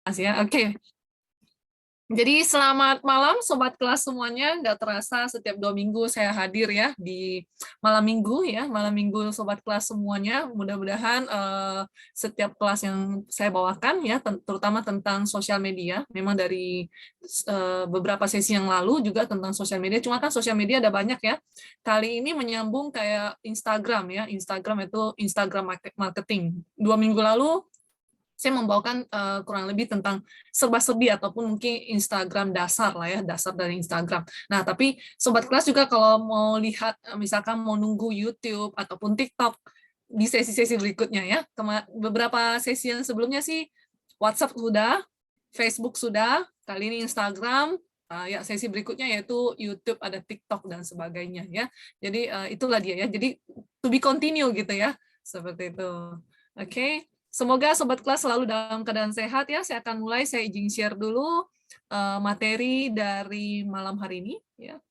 Asia, oke. Jadi selamat malam Sobat Kelas semuanya, nggak terasa setiap 2 minggu saya hadir ya di malam minggu Sobat Kelas semuanya. Mudah-mudahan setiap kelas yang saya bawakan ya, terutama tentang sosial media, memang dari beberapa sesi yang lalu juga tentang sosial media, cuma kan sosial media ada banyak ya. Kali ini menyambung kayak Instagram ya, Instagram itu Instagram marketing. 2 minggu lalu saya membawakan kurang lebih tentang serba-serbi ataupun mungkin Instagram dasar lah ya, dasar dari Instagram. Nah, tapi Sobat Kelas juga kalau mau lihat, misalkan mau nunggu YouTube ataupun TikTok di sesi-sesi berikutnya ya, beberapa sesi yang sebelumnya sih WhatsApp sudah, Facebook sudah, kali ini Instagram, ya sesi berikutnya yaitu YouTube, ada TikTok dan sebagainya ya. Jadi itulah dia ya. Jadi to be continue gitu ya, seperti itu. Oke. Semoga Sobat Kelas selalu dalam keadaan sehat ya. Saya akan mulai, saya izin share dulu materi dari malam hari ini. Ya.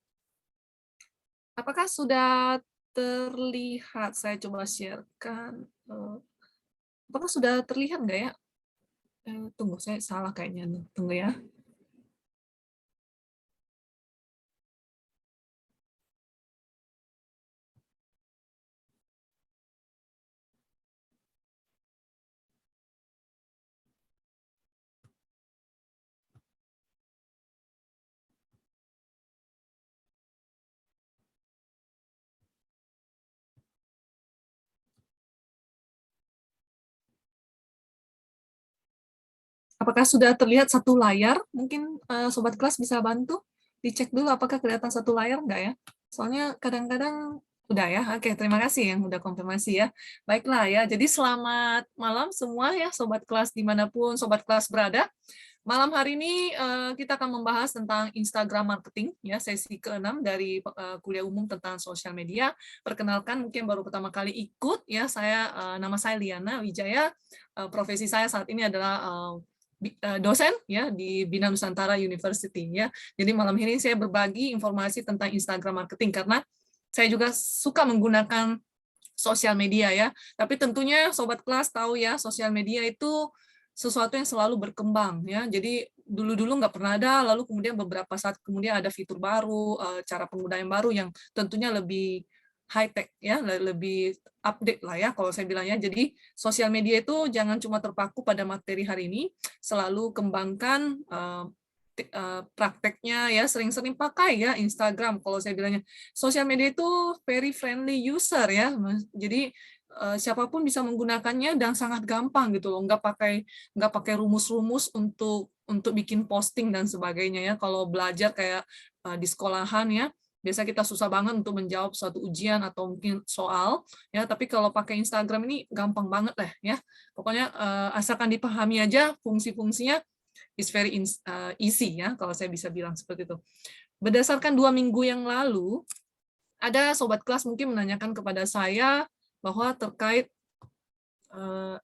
Apakah sudah terlihat? Saya coba sharekan. Apakah sudah terlihat nggak ya? Tunggu, saya salah kayaknya. Tunggu ya. Apakah sudah terlihat satu layar? Mungkin Sobat Kelas bisa bantu dicek dulu apakah kelihatan satu layar nggak ya? Soalnya kadang-kadang udah ya. Oke, terima kasih yang udah konfirmasi ya. Baiklah ya, jadi selamat malam semua ya Sobat Kelas dimanapun Sobat Kelas berada. Malam hari ini kita akan membahas tentang Instagram marketing ya, sesi ke-6 dari kuliah umum tentang sosial media. Perkenalkan mungkin baru pertama kali ikut ya, nama saya Liana Wijaya. Profesi saya saat ini adalah dosen ya di Bina Nusantara University ya. Jadi malam ini saya berbagi informasi tentang Instagram marketing karena saya juga suka menggunakan sosial media ya. Tapi tentunya Sobat Kelas tahu ya, sosial media itu sesuatu yang selalu berkembang ya. Jadi dulu-dulu nggak pernah ada, lalu kemudian beberapa saat kemudian ada fitur baru, cara penggunaan yang baru yang tentunya lebih high tech ya, lebih update lah ya kalau saya bilangnya. Jadi sosial media itu jangan cuma terpaku pada materi hari ini, selalu kembangkan prakteknya ya, sering-sering pakai ya Instagram. Kalau saya bilangnya sosial media itu very friendly user ya, jadi siapapun bisa menggunakannya dan sangat gampang gitu loh, nggak pakai rumus-rumus untuk bikin posting dan sebagainya ya. Kalau belajar kayak di sekolahan ya, biasa kita susah banget untuk menjawab suatu ujian atau mungkin soal ya, tapi kalau pakai Instagram ini gampang banget lah ya. Pokoknya asalkan dipahami aja fungsi-fungsinya, is very easy ya, kalau saya bisa bilang seperti itu. Berdasarkan 2 minggu yang lalu, ada Sobat Kelas mungkin menanyakan kepada saya bahwa terkait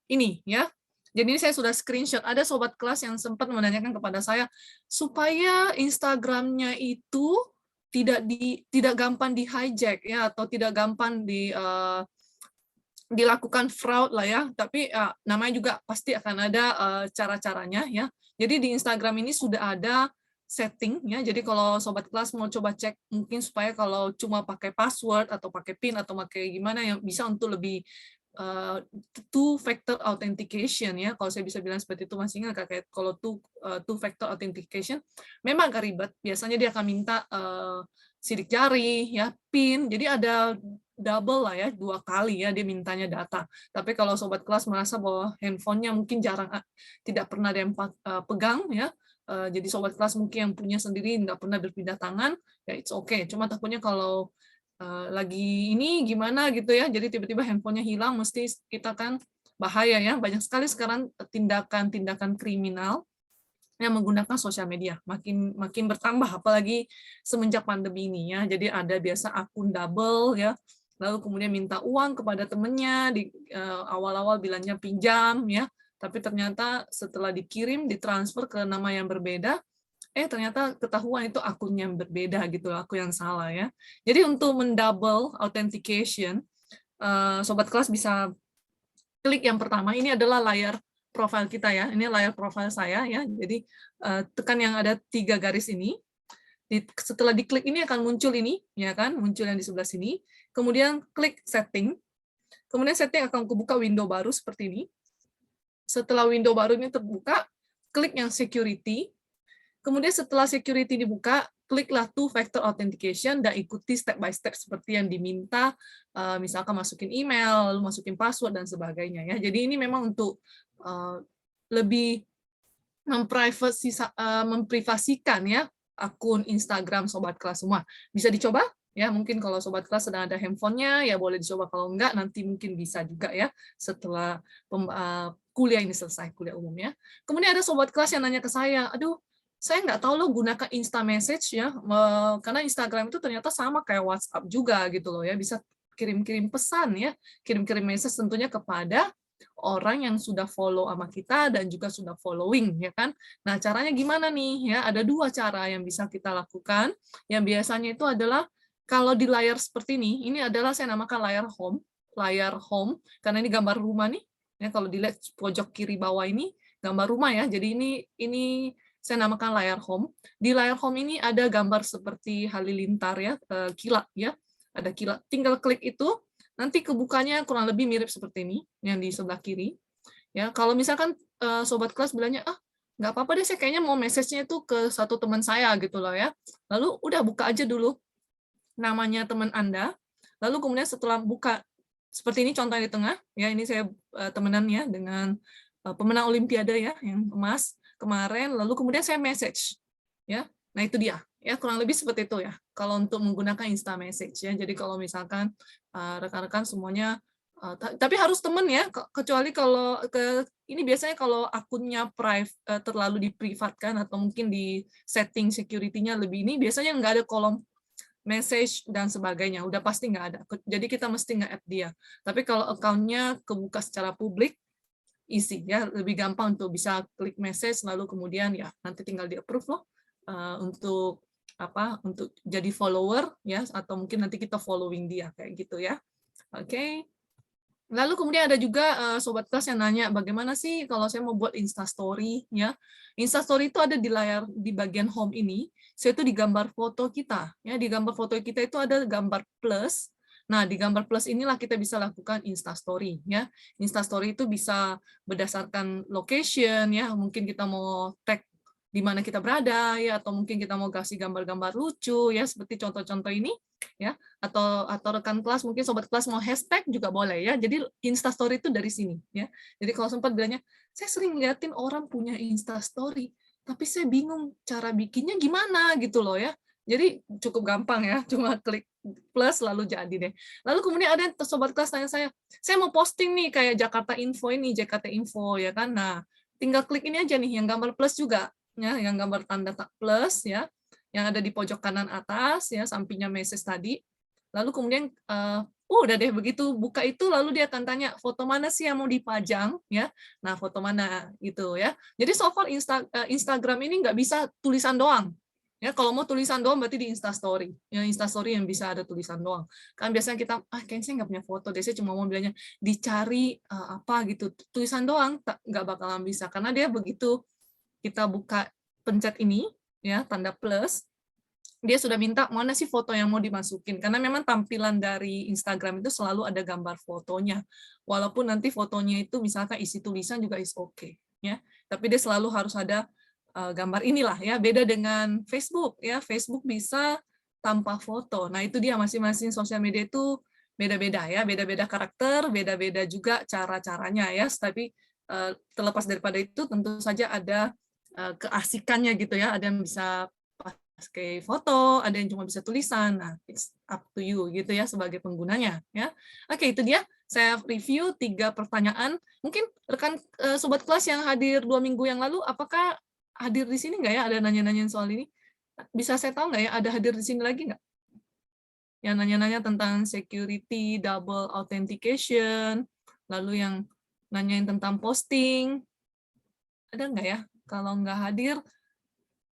ini ya. Jadi ini saya sudah screenshot, ada Sobat Kelas yang sempat menanyakan kepada saya, supaya Instagramnya itu tidak gampang di hijack ya, atau tidak gampang dilakukan fraud lah ya, tapi namanya juga pasti akan ada cara-caranya ya. Jadi di Instagram ini sudah ada setting ya. Jadi kalau Sobat Kelas mau coba cek mungkin supaya kalau cuma pakai password atau pakai PIN atau pakai gimana yang bisa untuk lebih two factor authentication ya. Kalau saya bisa bilang seperti itu, masih ingat kayak kalau two factor authentication memang agak ribet. Biasanya dia akan minta sidik jari ya, PIN. Jadi ada double lah ya, 2 kali ya dia mintanya data. Tapi kalau Sobat Kelas merasa bahwa handphonenya mungkin tidak pernah ada yang pegang ya, jadi Sobat Kelas mungkin yang punya sendiri nggak pernah berpindah tangan, ya it's okay. Cuma takutnya kalau lagi ini gimana gitu ya, jadi tiba-tiba handphonenya hilang, mesti kita kan bahaya ya. Banyak sekali sekarang tindakan-tindakan kriminal yang menggunakan sosial media, makin bertambah apalagi semenjak pandemi ini ya. Jadi ada biasa akun double ya, lalu kemudian minta uang kepada temennya, di awal-awal bilangnya pinjam ya, tapi ternyata setelah dikirim ditransfer ke nama yang berbeda, ternyata ketahuan itu akun yang berbeda gitu, akun yang salah ya. Jadi untuk mendouble authentication, Sobat Kelas bisa klik yang pertama, ini adalah layar profil kita ya. Ini layar profil saya ya. Jadi tekan yang ada 3 garis ini. Setelah diklik ini akan muncul ini, ya kan? Muncul yang di sebelah sini. Kemudian klik setting. Kemudian setting akan kebuka window baru seperti ini. Setelah window baru ini terbuka, klik yang security. Kemudian setelah security dibuka, kliklah two-factor authentication dan ikuti step by step seperti yang diminta, misalkan masukin email, lalu masukin password dan sebagainya ya. Jadi ini memang untuk lebih memprivasikan ya akun Instagram Sobat Kelas semua. Bisa dicoba ya, mungkin kalau Sobat Kelas sedang ada handphonenya ya boleh dicoba, kalau enggak nanti mungkin bisa juga ya setelah kuliah ini selesai, kuliah umumnya. Kemudian ada Sobat Kelas yang nanya ke saya, aduh saya nggak tahu loh gunakan Insta Message ya, karena Instagram itu ternyata sama kayak WhatsApp juga gitu loh ya, bisa kirim-kirim pesan ya, kirim-kirim message tentunya kepada orang yang sudah follow sama kita dan juga sudah following ya kan. Nah, caranya gimana nih ya? Ada 2 cara yang bisa kita lakukan. Yang biasanya itu adalah kalau di layar seperti ini adalah saya namakan layar home karena ini gambar rumah nih. Ya, kalau dilihat pojok kiri bawah ini gambar rumah ya. Jadi ini saya namakan layar home. Di layar home ini ada gambar seperti halilintar ya, kilat ya. Ada kilat. Tinggal klik itu, nanti kebukanya kurang lebih mirip seperti ini, yang di sebelah kiri. Ya, kalau misalkan Sobat Kelas bilangnya, nggak apa-apa deh, saya kayaknya mau message-nya itu ke satu teman saya gitu loh ya. Lalu udah buka aja dulu namanya teman Anda. Lalu kemudian setelah buka, seperti ini contohnya di tengah, ya ini saya temenan ya dengan pemenang Olimpiade ya, yang emas kemarin, lalu kemudian saya message ya. Nah itu dia ya, kurang lebih seperti itu ya kalau untuk menggunakan Insta Message ya. Jadi kalau misalkan rekan-rekan semuanya tapi harus temen ya, kecuali kalau ini biasanya kalau akunnya terlalu diprivatkan atau mungkin di setting security-nya lebih, ini biasanya nggak ada kolom message dan sebagainya, udah pasti nggak ada. Jadi kita mesti nge-add dia. Tapi kalau account-nya kebuka secara publik, easy ya, lebih gampang untuk bisa klik message lalu kemudian ya nanti tinggal di approve loh untuk untuk jadi follower ya, atau mungkin nanti kita following dia kayak gitu ya. Oke. Lalu kemudian ada juga Sobat Kelas yang nanya, bagaimana sih kalau saya mau buat Insta Story ya? Insta Story itu ada di layar di bagian home ini, saya itu di gambar foto kita ya, di gambar foto kita itu ada gambar plus. Nah, di gambar plus inilah kita bisa lakukan Insta Story ya. Insta Story itu bisa berdasarkan location ya, mungkin kita mau tag di mana kita berada ya, atau mungkin kita mau kasih gambar-gambar lucu ya, seperti contoh-contoh ini ya, atau rekan kelas mungkin Sobat Kelas mau hashtag juga boleh ya. Jadi Insta Story itu dari sini ya. Jadi kalau sempat bilangnya, saya sering liatin orang punya Insta Story, tapi saya bingung cara bikinnya gimana gitu loh ya. Jadi cukup gampang ya, cuma klik plus lalu jadi deh. Lalu kemudian ada Sobat Kelas tanya saya mau posting nih kayak Jakarta Info ini, JKT Info ya kan. Nah, tinggal klik ini aja nih yang gambar plus juga ya, yang gambar tanda plus ya, yang ada di pojok kanan atas ya, sampingnya message tadi. Lalu kemudian udah deh begitu buka itu, lalu dia akan tanya foto mana sih yang mau dipajang ya. Nah, foto mana gitu ya. Jadi so far Instagram ini nggak bisa tulisan doang. Ya, kalau mau tulisan doang berarti di Insta Story. Ya, Insta Story yang bisa ada tulisan doang. Kan biasanya kita kayaknya saya nggak punya foto deh, saya cuma mau bilangnya dicari apa gitu. Tulisan doang nggak bakalan bisa karena dia begitu kita buka pencet ini ya, tanda plus, dia sudah minta mana sih foto yang mau dimasukin, karena memang tampilan dari Instagram itu selalu ada gambar fotonya, walaupun nanti fotonya itu misalkan isi tulisan juga is okay ya, tapi dia selalu harus ada gambar inilah ya. Beda dengan Facebook ya, Facebook bisa tanpa foto. Nah itu dia, masing-masing sosial media itu beda-beda ya, beda-beda karakter, beda-beda juga cara-caranya ya. Tapi terlepas daripada itu tentu saja ada keasikannya gitu ya, ada yang bisa pakai foto, ada yang cuma bisa tulisan. Nah, it's up to you gitu ya sebagai penggunanya ya. Oke, itu dia saya review 3 pertanyaan. Mungkin rekan Sobat Kelas yang hadir 2 minggu yang lalu, apakah hadir di sini nggak ya? Ada nanya-nanyain soal ini? Bisa saya tahu nggak ya, ada hadir di sini lagi nggak? Yang nanya-nanya tentang security, double authentication, lalu yang nanyain tentang posting. Ada nggak ya? Kalau nggak hadir,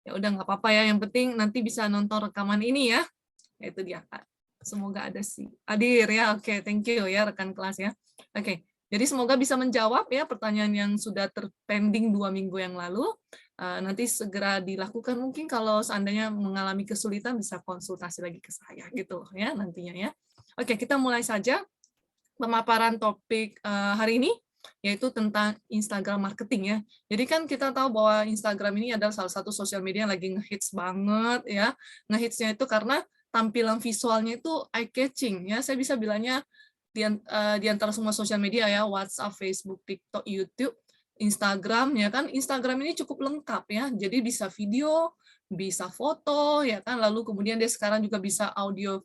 ya udah nggak apa-apa ya, yang penting nanti bisa nonton rekaman ini ya. Itu dia. Semoga ada sih hadir ya. Oke, thank you ya rekan kelas ya. Oke, Jadi semoga bisa menjawab ya pertanyaan yang sudah terpending 2 minggu yang lalu. Nanti segera dilakukan, mungkin kalau seandainya mengalami kesulitan bisa konsultasi lagi ke saya gitu loh ya nantinya ya. Oke, kita mulai saja pemaparan topik hari ini, yaitu tentang Instagram marketing ya. Jadi kan kita tahu bahwa Instagram ini adalah salah satu sosial media yang lagi ngehits banget ya. Ngehitsnya itu karena tampilan visualnya itu eye catching ya. Saya bisa bilangnya di antara semua sosial media ya, WhatsApp, Facebook, TikTok, YouTube, Instagram ya kan. Instagram ini cukup lengkap ya. Jadi bisa video, bisa foto ya kan. Lalu kemudian dia sekarang juga bisa audio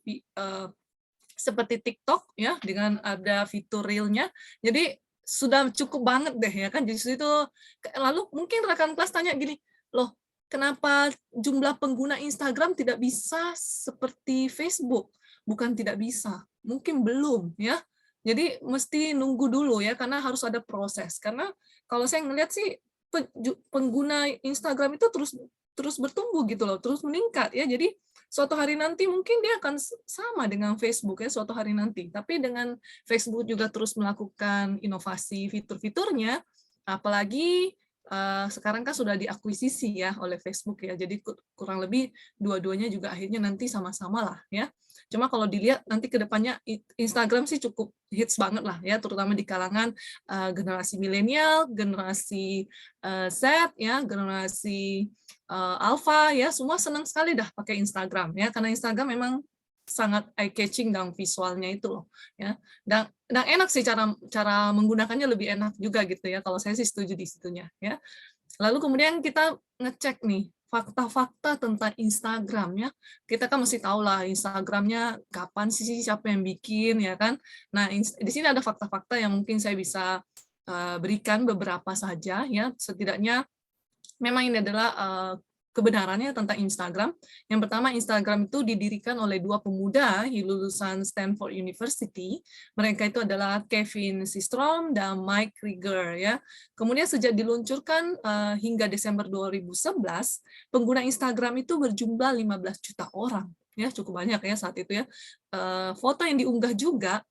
seperti TikTok ya dengan ada fitur reel-nya. Jadi sudah cukup banget deh ya kan. Jadi itu lalu mungkin rekan kelas tanya gini, "Loh, kenapa jumlah pengguna Instagram tidak bisa seperti Facebook?" Bukan tidak bisa, mungkin belum ya. Jadi mesti nunggu dulu ya karena harus ada proses. Karena kalau saya ngelihat sih pengguna Instagram itu terus terus bertumbuh gitu loh, terus meningkat ya. Jadi suatu hari nanti mungkin dia akan sama dengan Facebook ya suatu hari nanti. Tapi dengan Facebook juga terus melakukan inovasi fitur-fiturnya, apalagi sekarang kan sudah diakuisisi ya oleh Facebook ya. Jadi kurang lebih dua-duanya juga akhirnya nanti sama-sama lah ya. Cuma kalau dilihat nanti ke depannya Instagram sih cukup hits banget lah ya, terutama di kalangan generasi milenial, generasi Z ya, generasi Alpha ya, semua senang sekali dah pakai Instagram ya, karena Instagram memang sangat eye catching dan visualnya itu loh ya. Dan enak sih cara cara menggunakannya lebih enak juga gitu ya. Kalau saya sih setuju di situnya ya. Lalu kemudian kita ngecek nih fakta-fakta tentang Instagram ya. Kita kan mesti tahu lah Instagramnya kapan sih, siapa yang bikin ya kan. Nah, di sini ada fakta-fakta yang mungkin saya bisa berikan beberapa saja ya. Setidaknya memang ini adalah kebenarannya tentang Instagram. Yang pertama, Instagram itu didirikan oleh dua pemuda lulusan Stanford University. Mereka itu adalah Kevin Systrom dan Mike Krieger ya. Kemudian sejak diluncurkan hingga Desember 2011, pengguna Instagram itu berjumlah 15 juta orang. Ya, cukup banyak ya saat itu ya. Foto yang diunggah juga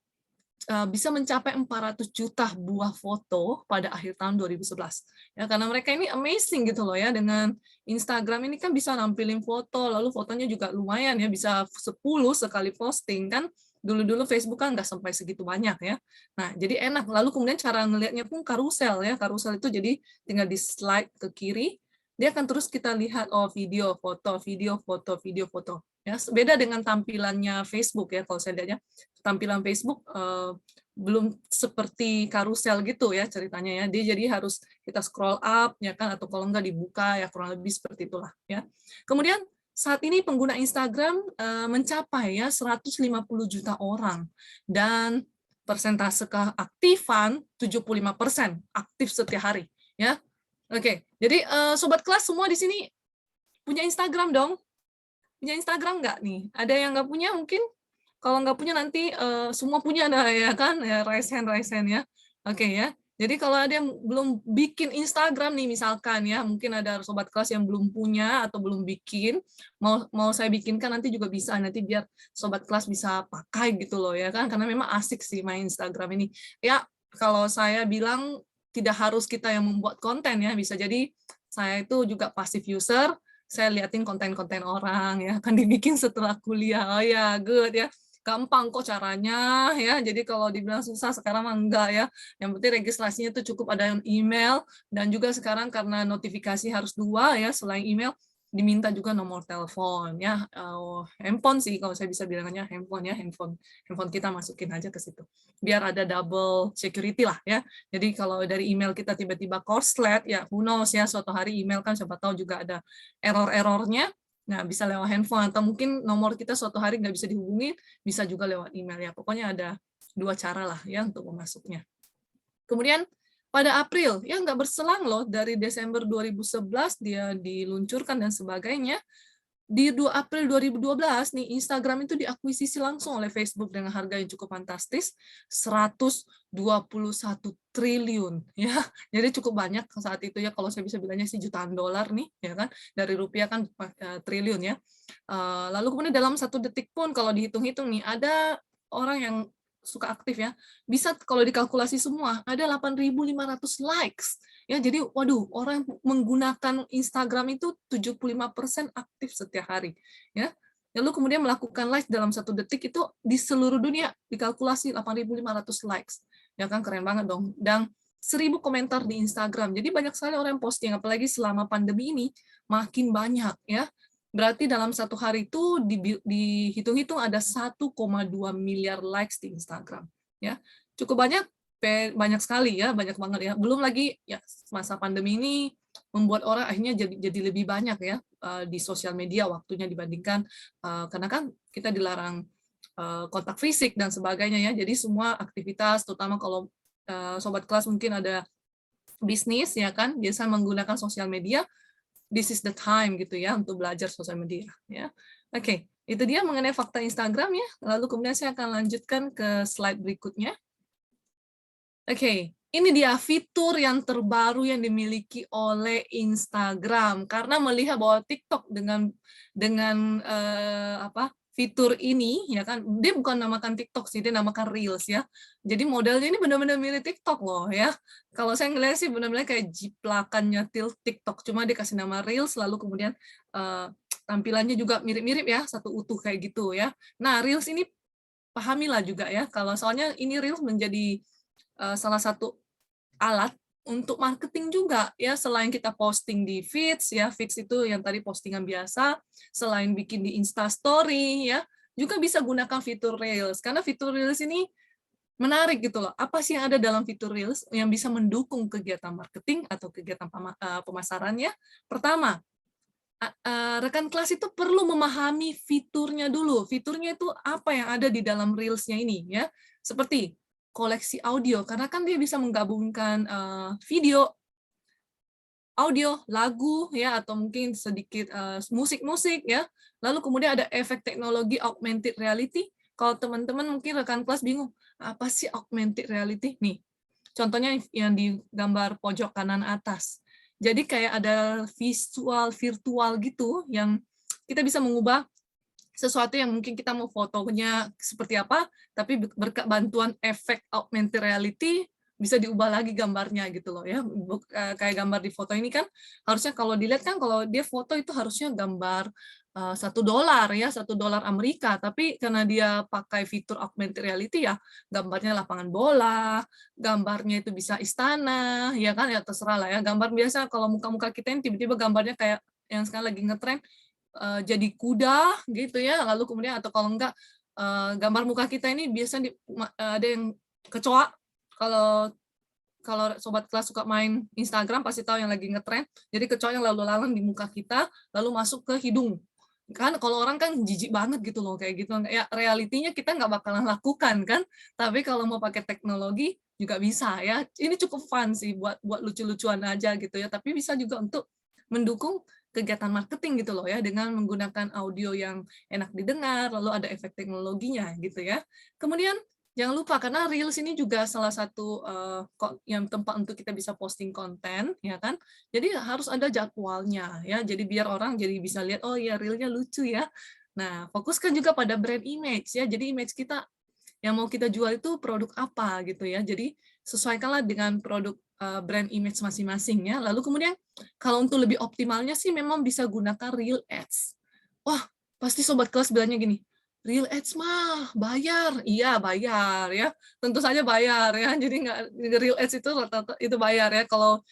bisa mencapai 400 juta buah foto pada akhir tahun 2011. Ya, karena mereka ini amazing gitu loh ya, dengan Instagram ini kan bisa nampilin foto, lalu fotonya juga lumayan ya, bisa 10 sekali posting kan. Dulu-dulu Facebook kan nggak sampai segitu banyak ya. Nah, jadi enak. Lalu kemudian cara ngelihatnya pun karusel ya. Karusel itu jadi tinggal di slide ke kiri, dia akan terus kita lihat oh video, foto, video, foto, video, foto. Ya, beda dengan tampilannya Facebook ya kalau saya lihatnya tampilan Facebook belum seperti karusel gitu ya ceritanya ya. Dia jadi harus kita scroll up ya kan atau kalau enggak dibuka ya kurang lebih seperti itulah ya. Kemudian saat ini pengguna Instagram mencapai ya 150 juta orang dan persentase keaktifan 75% aktif setiap hari ya. Oke, jadi sobat kelas semua di sini punya Instagram dong? Punya Instagram nggak nih? Ada yang nggak punya mungkin? Kalau nggak punya nanti semua punya dah ya kan, ya raise hand ya. Oke ya. Jadi kalau ada yang belum bikin Instagram nih misalkan ya, mungkin ada sobat kelas yang belum punya atau belum bikin, mau mau saya bikinkan nanti juga bisa, nanti biar sobat kelas bisa pakai gitu loh ya kan, karena memang asik sih main Instagram ini. Ya, kalau saya bilang tidak harus kita yang membuat konten ya, bisa jadi saya itu juga passive user, saya liatin konten-konten orang ya, kan dibikin setelah kuliah. Oh ya, good ya. Gampang kok caranya ya. Jadi kalau dibilang susah sekarang mah enggak ya. Yang penting registrasinya itu cukup ada email dan juga sekarang karena notifikasi harus 2 ya selain email diminta juga nomor telepon ya. Handphone sih kalau saya bisa bilangnya handphone ya, handphone kita masukin aja ke situ. Biar ada double security lah ya. Jadi kalau dari email kita tiba-tiba korslet ya who knows ya suatu hari email kan siapa tahu juga ada error-errornya. Nah, bisa lewat handphone atau mungkin nomor kita suatu hari nggak bisa dihubungi, bisa juga lewat email ya. Pokoknya ada 2 cara lah ya untuk memasuknya. Kemudian pada April, ya nggak berselang loh, dari Desember 2011 dia diluncurkan dan sebagainya, di 2 April 2012 nih Instagram itu diakuisisi langsung oleh Facebook dengan harga yang cukup fantastis 121 triliun ya. Jadi cukup banyak saat itu ya kalau saya bisa bilangnya sih jutaan dolar nih ya kan. Dari rupiah kan triliun ya. Lalu kemudian dalam 1 detik pun kalau dihitung-hitung nih ada orang yang suka aktif ya, bisa kalau dikalkulasi semua ada 8.500 likes. Ya, jadi waduh, orang menggunakan Instagram itu 75% aktif setiap hari, ya. Lalu kemudian melakukan live dalam 1 detik itu di seluruh dunia dikalkulasi 8.500 likes. Ya kan, keren banget dong. Dan 1.000 komentar di Instagram. Jadi banyak sekali orang yang posting, apalagi selama pandemi ini makin banyak ya. Berarti dalam 1 hari itu dihitung-hitung ada 1,2 miliar likes di Instagram. Ya, cukup banyak, banyak sekali ya, banyak banget ya. Belum lagi ya masa pandemi ini membuat orang akhirnya jadi lebih banyak ya di sosial media waktunya dibandingkan karena kan kita dilarang kontak fisik dan sebagainya ya. Jadi semua aktivitas, terutama kalau sobat kelas mungkin ada bisnis ya kan, biasa menggunakan sosial media, this is the time gitu ya untuk belajar sosial media ya. Oke, itu dia mengenai fakta Instagram ya. Lalu kemudian saya akan lanjutkan ke slide berikutnya. Oke, ini dia fitur yang terbaru yang dimiliki oleh Instagram karena melihat bahwa TikTok dengan fitur ini ya kan, dia bukan namakan TikTok sih, dia namakan Reels ya. Jadi modelnya ini benar-benar mirip TikTok loh ya. Kalau saya ngeliat sih benar-benar kayak jiplakannya TikTok, cuma dikasih nama Reels lalu kemudian tampilannya juga mirip-mirip ya, satu utuh kayak gitu ya. Nah, Reels ini pahamilah juga ya, kalau soalnya ini Reels menjadi salah satu alat untuk marketing juga ya, selain kita posting di feeds ya, feeds itu yang tadi postingan biasa, selain bikin di Insta Story ya, juga bisa gunakan fitur Reels karena fitur Reels ini menarik gitu loh. Apa sih yang ada dalam fitur Reels yang bisa mendukung kegiatan marketing atau kegiatan pemasarannya? Pertama, rekan kelas itu perlu memahami fiturnya dulu. Fiturnya itu apa yang ada di dalam Reels-nya ini ya. Seperti koleksi audio, karena kan dia bisa menggabungkan video, audio, lagu ya, atau mungkin sedikit musik-musik ya. Lalu kemudian ada efek teknologi augmented reality. Kalau teman-teman mungkin rekan kelas bingung, apa sih augmented reality? Nih, contohnya yang di gambar pojok kanan atas. Jadi kayak ada visual virtual gitu yang kita bisa mengubah sesuatu yang mungkin kita mau fotonya seperti apa, tapi berkat bantuan efek augmented reality bisa diubah lagi gambarnya gitu loh ya. Kayak gambar di foto ini kan harusnya kalau dilihat kan kalau dia foto itu harusnya gambar $1 ya, $1 Amerika, tapi karena dia pakai fitur augmented reality ya gambarnya lapangan bola, gambarnya itu bisa istana ya kan, ya terserah lah ya. Gambar biasa kalau muka-muka kita ini tiba-tiba gambarnya kayak yang sekarang lagi ngetren jadi kuda gitu ya, lalu kemudian atau kalau enggak gambar muka kita ini biasanya ada yang kecoa. Kalau kalau sobat kelas suka main Instagram pasti tahu yang lagi ngetren. Jadi kecoa yang lalu lalang di muka kita lalu masuk ke hidung. Kan kalau orang kan jijik banget gitu loh kayak gitu. Ya realitinya kita nggak bakalan lakukan kan. Tapi kalau mau pakai teknologi juga bisa ya. Ini cukup fun sih buat lucu-lucuan aja gitu ya. Tapi bisa juga untuk mendukung kegiatan marketing gitu loh ya, dengan menggunakan audio yang enak didengar, lalu ada efek teknologinya gitu ya. Kemudian jangan lupa karena Reels ini juga salah satu yang tempat untuk kita bisa posting konten ya kan. Jadi harus ada jadwalnya ya. Jadi biar orang jadi bisa lihat oh ya Reelnya lucu ya. Nah, fokuskan juga pada brand image ya. Jadi image kita yang mau kita jual itu produk apa gitu ya. Jadi sesuaikanlah dengan produk brand image masing-masing ya. Lalu kemudian kalau untuk lebih optimalnya sih memang bisa gunakan real ads. Wah, pasti sobat kelas bilangnya gini, real ads mah bayar. Iya, bayar ya. Tentu saja bayar ya. Jadi nggak real ads itu rata-rata itu bayar ya. Kalau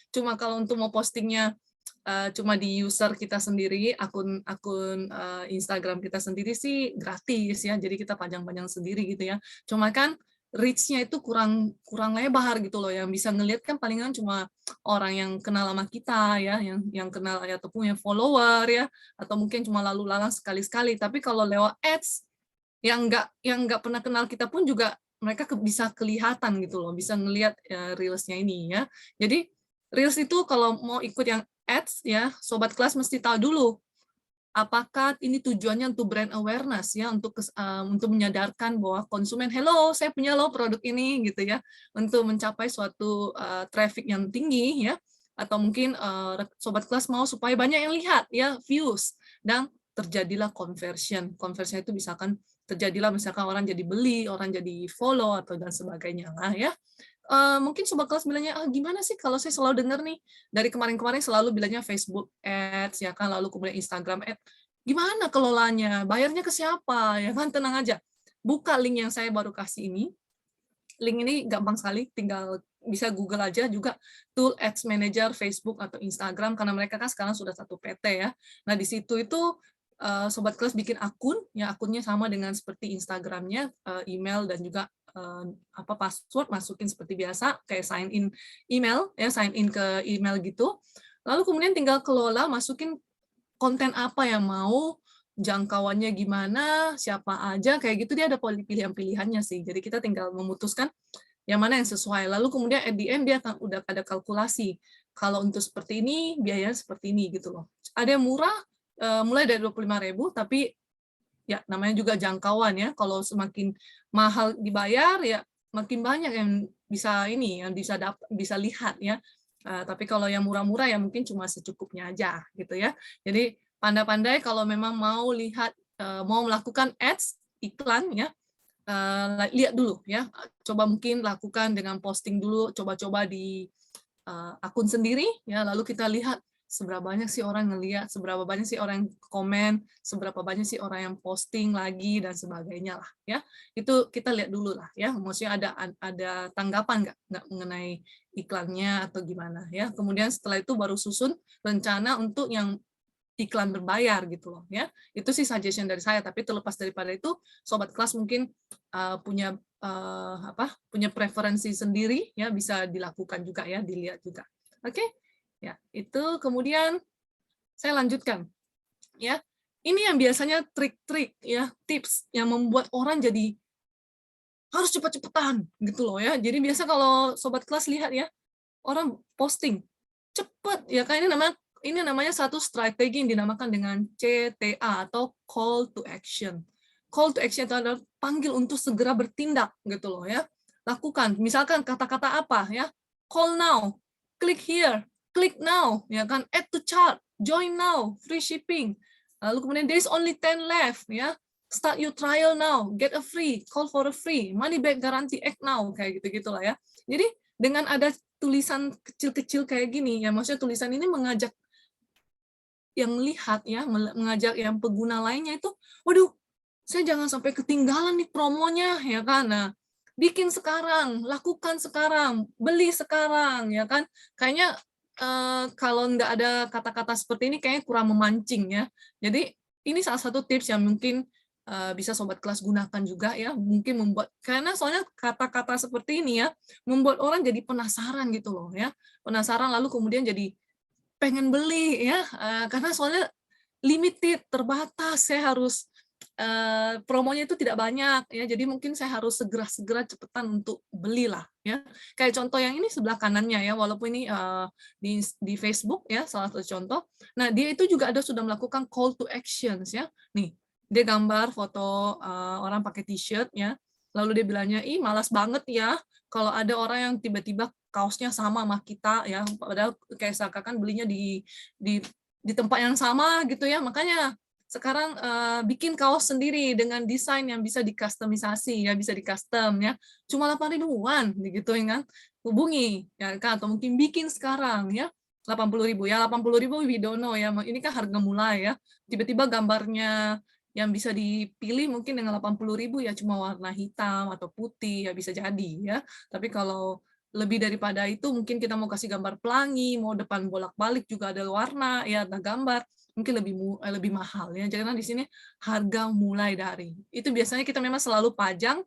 untuk mau postingnya cuma di user kita sendiri, akun Instagram kita sendiri sih gratis ya, jadi kita panjang-panjang sendiri gitu ya. Cuma kan reach-nya itu kurang lebar gitu loh, yang bisa ngelihat kan palingan cuma orang yang kenal sama kita ya, yang kenal ya, atau punya follower ya, atau mungkin cuma lalu lalang sekali-sekali. Tapi kalau lewat ads yang nggak pernah kenal kita pun juga mereka bisa kelihatan gitu loh, bisa ngelihat reels-nya ini ya. Jadi reels itu kalau mau ikut yang ads ya, sobat kelas mesti tahu dulu apakah ini tujuannya untuk brand awareness ya, untuk menyadarkan bahwa konsumen, hello saya punya loh produk ini gitu ya, untuk mencapai suatu traffic yang tinggi ya, atau mungkin sobat kelas mau supaya banyak yang lihat ya, views, dan terjadilah conversion. Conversion itu misalkan terjadilah misalkan orang jadi beli, orang jadi follow atau dan sebagainya lah ya. Mungkin sobat kelas bilangnya, gimana sih kalau saya selalu dengar nih dari kemarin-kemarin selalu bilangnya Facebook Ads ya kan, lalu kemudian Instagram Ads. Gimana kelolanya? Bayarnya ke siapa? Ya kan, tenang aja. Buka link yang saya baru kasih ini. Link ini gampang sekali, tinggal bisa Google aja juga tool Ads Manager Facebook atau Instagram karena mereka kan sekarang sudah satu PT ya. Nah, di situ itu sobat kelas bikin akun, ya akunnya sama dengan seperti Instagramnya, email dan juga password masukin seperti biasa kayak sign in email ya, sign in ke email gitu. Lalu kemudian tinggal kelola, masukin konten apa yang mau, jangkauannya gimana, siapa aja, kayak gitu dia ada pilihan-pilihannya sih. Jadi kita tinggal memutuskan yang mana yang sesuai. Lalu kemudian at the end dia akan udah ada kalkulasi. Kalau untuk seperti ini, biayanya seperti ini gitu loh. Ada yang murah, mulai dari 25.000, tapi ya namanya juga jangkauan ya. Kalau semakin mahal dibayar ya makin banyak yang bisa ini, yang bisa lihat ya. Tapi kalau yang murah-murah ya mungkin cuma secukupnya aja gitu ya. Jadi pandai-pandai kalau memang mau lihat, mau melakukan ads iklan ya, lihat dulu ya. Coba mungkin lakukan dengan posting dulu, coba-coba di akun sendiri ya, lalu kita lihat seberapa banyak sih orang ngelihat, seberapa banyak sih orang yang komen, seberapa banyak sih orang yang posting lagi dan sebagainya lah ya. Itu kita lihat dulu lah ya. Maksudnya ada tanggapan nggak mengenai iklannya atau gimana ya. Kemudian setelah itu baru susun rencana untuk yang iklan berbayar gitu loh ya. Itu sih suggestion dari saya, tapi terlepas daripada itu sobat kelas mungkin punya punya preferensi sendiri ya, bisa dilakukan juga ya, dilihat juga. Oke? Ya, itu kemudian saya lanjutkan ya. Ini yang biasanya trik-trik ya, tips yang membuat orang jadi harus cepat-cepatan gitu loh ya. Jadi biasa kalau sobat kelas lihat ya, orang posting cepat ya, kan ini namanya satu strategi yang dinamakan dengan CTA atau call to action. Call to action itu adalah panggil untuk segera bertindak gitu loh ya. Lakukan. Misalkan kata-kata apa ya? Call now, click here, click now, ya kan? Add to cart, join now, free shipping. Lalu kemudian there is only 10 left ya. Start your trial now, get a free, call for a free, money back guarantee, act now, kayak gitu-gitulah ya. Jadi dengan ada tulisan kecil-kecil kayak gini ya, maksudnya tulisan ini mengajak yang lihat ya, mengajak yang pengguna lainnya itu, waduh, saya jangan sampai ketinggalan nih promonya ya kan. Nah, bikin sekarang, lakukan sekarang, beli sekarang ya kan. Kayaknya kalau nggak ada kata-kata seperti ini kayaknya kurang memancing ya. Jadi ini salah satu tips yang mungkin bisa sobat kelas gunakan juga ya, mungkin membuat, karena soalnya kata-kata seperti ini ya membuat orang jadi penasaran gitu loh ya, penasaran lalu kemudian jadi pengen beli ya, karena soalnya limited, terbatas, saya harus promonya itu tidak banyak ya, jadi mungkin saya harus segera-segera cepetan untuk belilah ya. Kayak contoh yang ini sebelah kanannya ya, walaupun ini di Facebook ya, salah satu contoh. Nah, dia itu juga ada sudah melakukan call to actions ya. Nih, dia gambar foto orang pakai t-shirt ya, lalu dia bilangnya, ih malas banget ya kalau ada orang yang tiba-tiba kaosnya sama sama kita ya, padahal kayak seakan belinya di tempat yang sama gitu ya. Makanya sekarang bikin kaos sendiri dengan desain yang bisa dikustomisasi ya, bisa di-custom ya. Cuma 8 ribuan gitu kan. Hubungi ya kan, atau mungkin bikin sekarang ya. 80.000 ya, 80.000 we don't know ya. Ini kan harga mulai ya. Tiba-tiba gambarnya yang bisa dipilih mungkin dengan 80.000 ya cuma warna hitam atau putih ya, bisa jadi ya. Tapi kalau lebih daripada itu mungkin kita mau kasih gambar pelangi, mau depan bolak-balik juga ada warna ya, ada gambar, mungkin lebih mahal ya. Jangan di sini harga mulai dari. Itu biasanya kita memang selalu pajang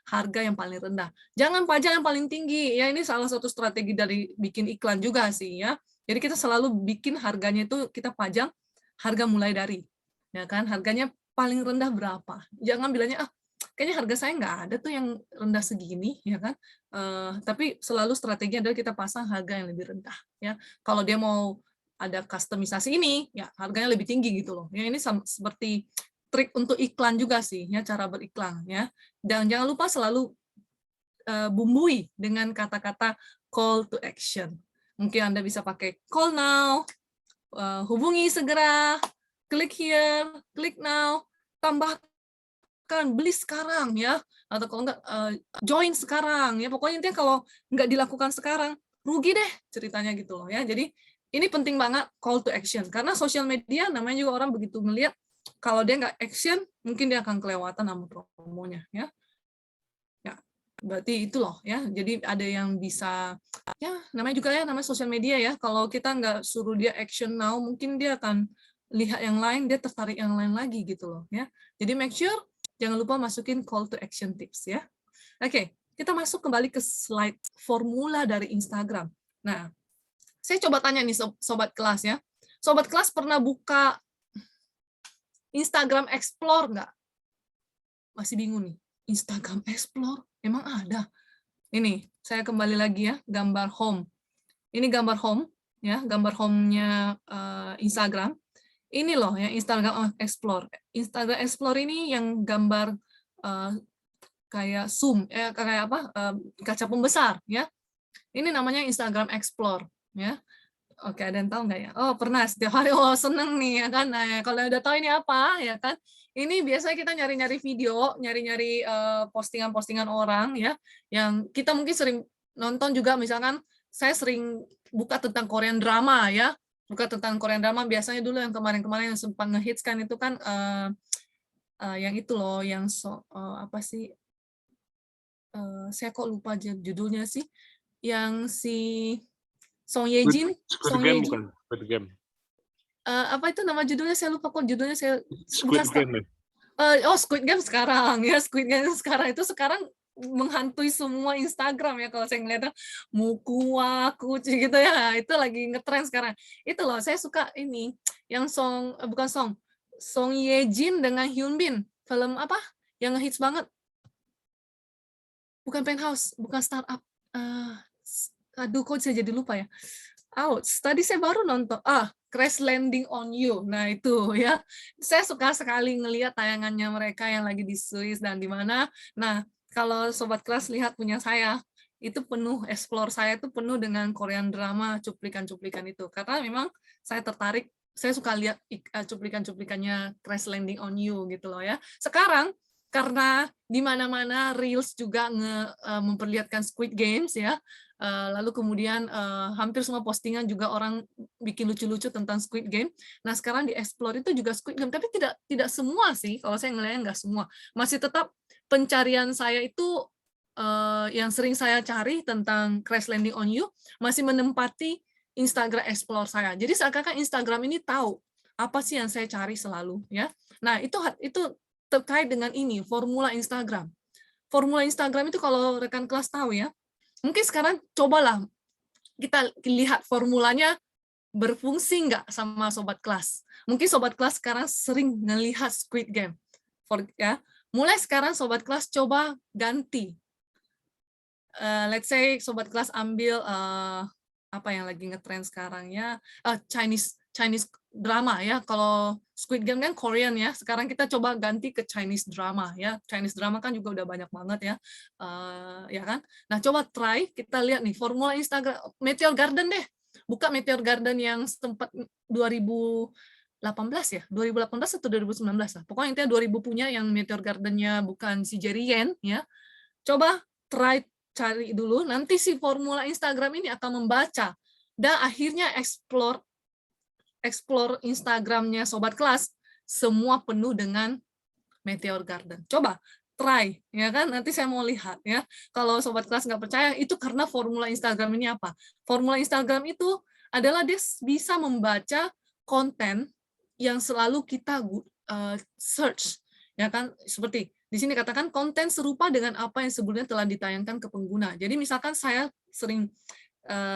harga yang paling rendah. Jangan pajang yang paling tinggi. Ya, ini salah satu strategi dari bikin iklan juga sih ya. Jadi kita selalu bikin harganya itu kita pajang harga mulai dari. Ya kan, harganya paling rendah berapa. Jangan bilangnya kayaknya harga saya nggak ada tuh yang rendah segini ya kan. Tapi selalu strategi adalah kita pasang harga yang lebih rendah ya. Kalau dia mau ada kustomisasi ini ya harganya lebih tinggi gitu loh ya. Ini seperti trik untuk iklan juga sih ya, cara beriklan ya. Dan jangan lupa selalu bumbui dengan kata-kata call to action. Mungkin Anda bisa pakai call now, hubungi segera, click here, click now, tambahkan silahkan beli sekarang ya, atau kalau enggak join sekarang ya, pokoknya intinya kalau nggak dilakukan sekarang rugi deh ceritanya gitu loh ya. Jadi ini penting banget call to action, karena sosial media namanya juga orang begitu ngelihat, kalau dia nggak action mungkin dia akan kelewatan sama promonya ya. Ya, berarti itu loh ya. Jadi ada yang bisa ya, namanya juga ya, namanya sosial media ya. Kalau kita nggak suruh dia action now, mungkin dia akan lihat yang lain, dia tertarik yang lain lagi gitu loh ya. Jadi make sure jangan lupa masukin call to action tips ya. Oke, kita masuk kembali ke slide formula dari Instagram. Nah, saya coba tanya nih sobat kelas ya. Sobat kelas pernah buka Instagram Explore nggak? Masih bingung nih. Instagram Explore emang ada? Ini saya kembali lagi ya, gambar home. Ini gambar home ya, gambar home-nya Instagram. Ini loh ya Instagram Explore. Instagram Explore ini yang gambar kayak zoom, kayak apa? Kaca pembesar ya. Ini namanya Instagram Explore ya. Oke, ada yang tahu nggak ya? Oh, pernah setiap hari. Oh, seneng nih ya kan. Nah, kalau udah tahu ini apa ya kan? Ini biasanya kita nyari-nyari video, nyari-nyari postingan-postingan orang ya, yang kita mungkin sering nonton juga. Misalkan saya sering buka tentang Korean drama ya, buka tentang Korean drama. Biasanya dulu yang kemarin-kemarin yang sempat ngehits kan itu kan yang itu loh, yang apa sih? Saya kok lupa judulnya sih, yang si Song Ye Jin, Squid Game bukan? Squid Game. Apa itu nama judulnya, saya lupa kok judulnya, saya bukan Squid Game. oh Squid Game sekarang ya, Squid Game sekarang itu sekarang menghantui semua Instagram ya, kalau saya ngeliatnya Mukuwa, Kuci gitu ya, itu lagi ngetren sekarang. Itu loh, saya suka ini yang bukan Song Ye Jin dengan Hyun Bin, film apa yang ngehits banget, bukan Penthouse, bukan Startup, aduh kok saya jadi lupa ya. Tadi saya baru nonton Crash Landing on You. Nah itu ya, saya suka sekali ngelihat tayangannya mereka yang lagi di Swiss dan di mana. Nah kalau sobat kelas lihat punya saya, itu penuh, explore saya itu penuh dengan Korean drama, cuplikan-cuplikan itu. Karena memang saya tertarik, saya suka lihat cuplikan-cuplikannya Crash Landing on You gitu loh ya. Sekarang karena di mana-mana Reels juga memperlihatkan Squid Games ya, lalu kemudian hampir semua postingan juga orang bikin lucu-lucu tentang Squid Game. Nah sekarang di Explore itu juga Squid Game, tapi tidak semua sih, kalau saya ngelihatnya nggak semua. Masih tetap pencarian saya itu yang sering saya cari tentang Crash Landing on You masih menempati Instagram Explore saya. Jadi seakan-akan Instagram ini tahu apa sih yang saya cari selalu ya. Nah itu terkait dengan ini formula Instagram. Formula Instagram itu kalau rekan kelas tahu ya, mungkin sekarang cobalah kita lihat formulanya berfungsi nggak sama sobat kelas. Mungkin sobat kelas sekarang sering ngelihat Squid Game. Ya. Mulai sekarang sobat kelas coba ganti. Let's say sobat kelas ambil apa yang lagi ngetrend sekarang ya, Chinese drama ya. Kalau Squid Game kan Korean ya. Sekarang kita coba ganti ke Chinese drama ya. Chinese drama kan juga udah banyak banget ya. Ya kan? Nah, coba try kita lihat nih formula Instagram Meteor Garden deh. Buka Meteor Garden yang sempat 2018 ya. 2018 atau 2019 lah. Pokoknya intinya 2000 punya yang Meteor Garden-nya bukan si Jerry Yan ya. Coba try cari dulu, nanti si formula Instagram ini akan membaca dan akhirnya explore Instagramnya sobat kelas semua penuh dengan Meteor Garden. Coba try ya kan, nanti saya mau lihat ya. Kalau sobat kelas nggak percaya, itu karena formula Instagram ini apa? Formula Instagram itu adalah dia bisa membaca konten yang selalu kita search ya kan, seperti di sini katakan konten serupa dengan apa yang sebelumnya telah ditayangkan ke pengguna. Jadi misalkan saya sering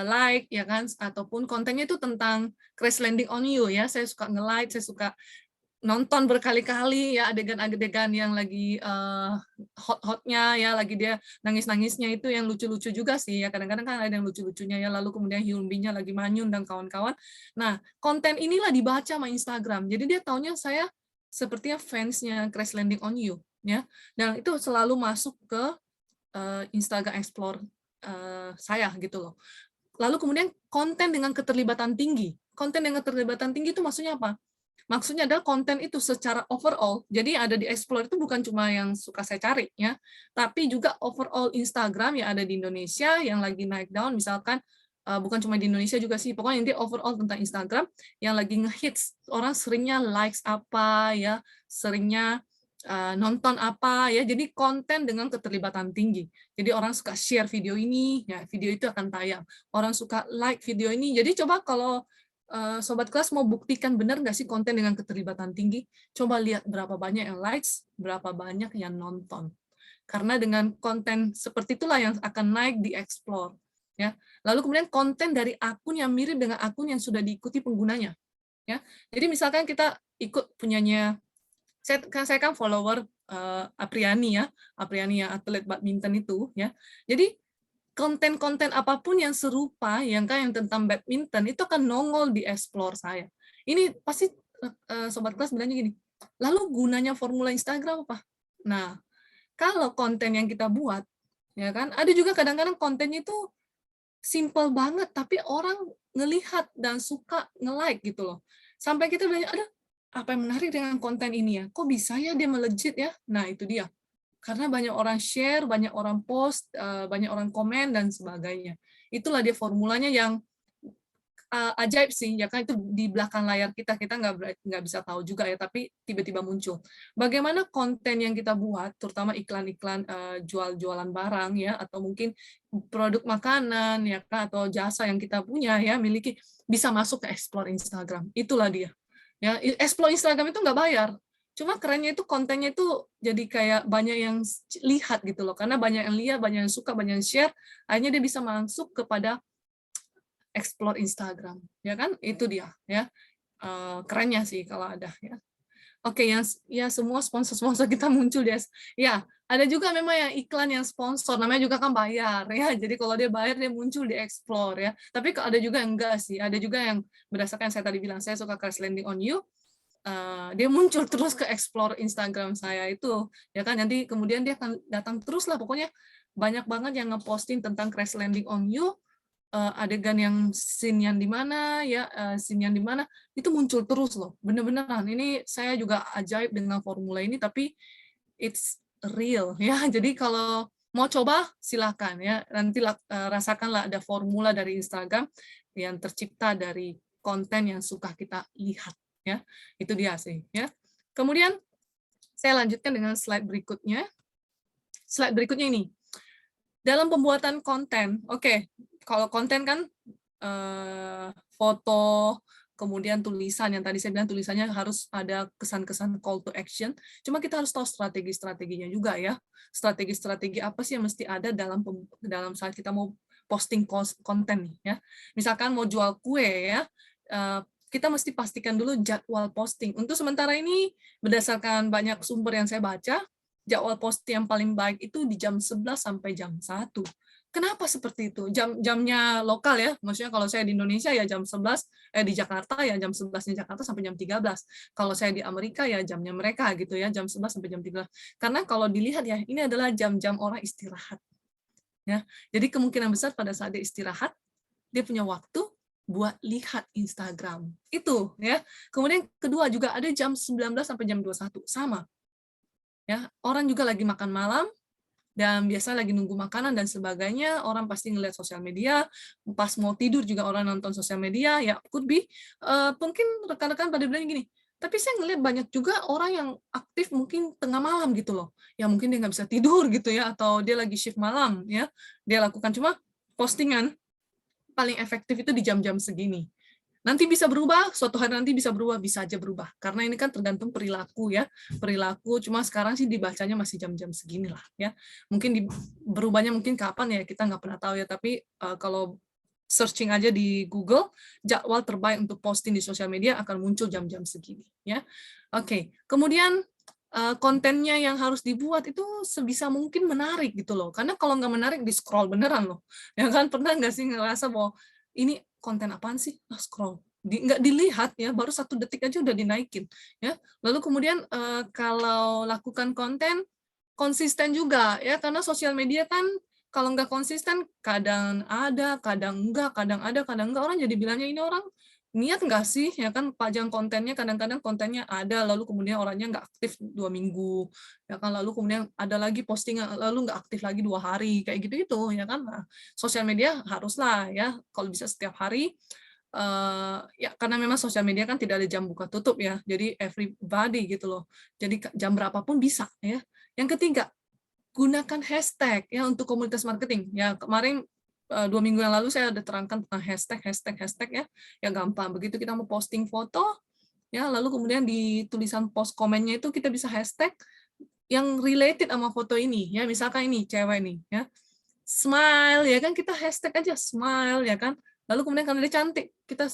like ya kan, ataupun kontennya itu tentang Crash Landing on You ya, saya suka nge-like, saya suka nonton berkali-kali ya adegan-adegan yang lagi hot-hotnya ya, lagi dia nangis-nangisnya itu yang lucu-lucu juga sih ya, kadang-kadang kan ada yang lucu-lucunya ya, lalu kemudian Hyun Bin-nya lagi manyun dan kawan-kawan. Nah konten inilah dibaca sama Instagram, jadi dia taunya saya sepertinya fansnya Crash Landing on You ya, dan itu selalu masuk ke Instagram Explore saya gitu loh. Lalu kemudian konten dengan keterlibatan tinggi. Konten dengan keterlibatan tinggi itu maksudnya apa? Maksudnya adalah konten itu secara overall. Jadi ada di Explore itu bukan cuma yang suka saya cari ya, tapi juga overall Instagram yang ada di Indonesia yang lagi naik daun, misalkan bukan cuma di Indonesia juga sih, pokoknya intinya overall tentang Instagram yang lagi ngehits, orang seringnya likes apa ya, seringnya nonton apa ya, jadi konten dengan keterlibatan tinggi. Jadi orang suka share video ini, ya video itu akan tayang. Orang suka like video ini. Jadi coba kalau Sobat Kelas mau buktikan benar nggak sih konten dengan keterlibatan tinggi? Coba lihat berapa banyak yang likes, berapa banyak yang nonton. Karena dengan konten seperti itulah yang akan naik di Explore. Ya. Lalu kemudian konten dari akun yang mirip dengan akun yang sudah diikuti penggunanya. Ya. Jadi misalkan kita ikut punyanya, saya kan follower Apriani ya, Apriani yang atlet badminton itu. Ya. Jadi konten-konten apapun yang serupa, yang tentang badminton, itu akan nongol di Explore saya. Ini pasti Sobat Kelas bilangnya gini, lalu gunanya formula Instagram apa? Nah, kalau konten yang kita buat, ya kan, ada juga kadang-kadang kontennya itu simple banget, tapi orang ngelihat dan suka nge-like gitu loh. Sampai kita bilang, aduh, apa yang menarik dengan konten ini ya? Kok bisa ya dia melejit ya? Nah, itu dia. Karena banyak orang share, banyak orang post, banyak orang komen, dan sebagainya. Itulah dia formulanya yang ajaib sih, ya kan, itu di belakang layar kita nggak bisa tahu juga ya, tapi tiba-tiba muncul. Bagaimana konten yang kita buat, terutama iklan-iklan jual-jualan barang ya, atau mungkin produk makanan ya kan, atau jasa yang kita punya ya miliki, bisa masuk ke Explore Instagram. Itulah dia. Ya, Explore Instagram itu nggak bayar. Cuma kerennya itu kontennya itu jadi kayak banyak yang lihat gitu loh, karena banyak yang lihat, banyak yang suka, banyak yang share, akhirnya dia bisa masuk kepada Explore Instagram, ya kan? Itu dia, ya. Kerennya sih kalau ada, ya. Oke, yang ya semua sponsor-sponsor kita muncul ya. Ya, ada juga memang yang iklan yang sponsor, namanya juga kan bayar, ya. Jadi kalau dia bayar, dia muncul di Explore, ya. Tapi ada juga yang enggak sih, ada juga yang berdasarkan saya tadi bilang, saya suka Crash Landing on You, dia muncul terus ke Explore Instagram saya itu, ya kan? Nanti kemudian dia akan datang terus lah, pokoknya banyak banget yang ngeposting tentang Crash Landing on You, adegan yang scene yang di mana ya, scene yang di mana itu muncul terus loh, bener-beneran. Ini saya juga ajaib dengan formula ini, tapi it's real ya. Jadi kalau mau coba silakan ya, nanti rasakanlah ada formula dari Instagram yang tercipta dari konten yang suka kita lihat ya. Itu dia sih ya. Kemudian saya lanjutkan dengan slide berikutnya. Slide berikutnya ini. Dalam pembuatan konten, oke, kalau konten kan foto, kemudian tulisan, yang tadi saya bilang tulisannya harus ada kesan-kesan call to action, cuma kita harus tahu strategi-strateginya juga ya. Strategi-strategi apa sih yang mesti ada dalam saat kita mau posting konten nih ya. Misalkan mau jual kue ya, kita mesti pastikan dulu jadwal posting. Untuk sementara ini, berdasarkan banyak sumber yang saya baca, jadwal posting yang paling baik itu di jam 11 sampai jam 1. Kenapa seperti itu? Jamnya lokal ya, maksudnya kalau saya di Indonesia ya jam 11, di Jakarta ya jam 11-nya Jakarta sampai jam 13. Kalau saya di Amerika ya jamnya mereka gitu ya, jam 11 sampai jam 13. Karena kalau dilihat ya, ini adalah jam-jam orang istirahat. Ya. Jadi kemungkinan besar pada saat dia istirahat, dia punya waktu buat lihat Instagram. Itu ya. Kemudian kedua juga ada jam 19 sampai jam 21, sama. Ya, orang juga lagi makan malam, dan biasa lagi nunggu makanan dan sebagainya, orang pasti ngeliat sosial media, pas mau tidur juga orang nonton sosial media, ya could be, mungkin rekan-rekan pada bilang gini, tapi saya ngeliat banyak juga orang yang aktif mungkin tengah malam gitu loh, ya mungkin dia nggak bisa tidur gitu ya, atau dia lagi shift malam, ya dia lakukan, cuma postingan paling efektif itu di jam-jam segini. Nanti bisa berubah, suatu hari nanti bisa berubah, bisa aja berubah. Karena ini kan tergantung perilaku ya. Perilaku, cuma sekarang sih dibacanya masih jam-jam segini lah ya. Mungkin berubahnya mungkin kapan ya, kita nggak pernah tahu ya. Tapi kalau searching aja di Google, jadwal terbaik untuk posting di sosial media akan muncul jam-jam segini ya. Oke, kemudian kontennya yang harus dibuat itu sebisa mungkin menarik gitu loh. Karena kalau nggak menarik, di-scroll beneran loh. Ya kan, pernah nggak sih ngerasa bahwa ini konten apaan sih? Scroll. Nggak dilihat ya, baru 1 detik aja udah dinaikin. Ya. Lalu kemudian kalau lakukan konten, konsisten juga ya, karena sosial media kan kalau nggak konsisten, kadang ada, kadang enggak, kadang ada, kadang enggak. Orang jadi bilangnya ini orang niat nggak sih ya kan pajang kontennya, kadang-kadang kontennya ada lalu kemudian orangnya nggak aktif 2 minggu ya kan, lalu kemudian ada lagi postingan lalu nggak aktif lagi 2 hari kayak gitu ya kan. Nah, sosial media haruslah ya kalau bisa setiap hari, ya karena memang sosial media kan tidak ada jam buka tutup ya, jadi everybody gitu loh, jadi jam berapapun bisa ya. Yang ketiga, gunakan hashtag ya untuk komunitas marketing. Ya kemarin 2 minggu yang lalu saya ada terangkan tentang hashtag ya. Ya gampang. Begitu kita mau posting foto, ya lalu kemudian di tulisan post komennya itu kita bisa hashtag yang related sama foto ini. Ya misalkan ini cewek nih, ya smile ya kan, kita hashtag aja smile ya kan. Lalu kemudian karena dia cantik, kita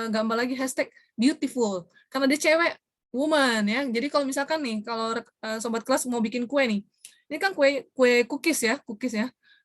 gambar lagi hashtag beautiful. Karena dia cewek, woman ya. Jadi kalau misalkan nih, kalau sobat kelas mau bikin kue nih, ini kan kue kue cookies ya.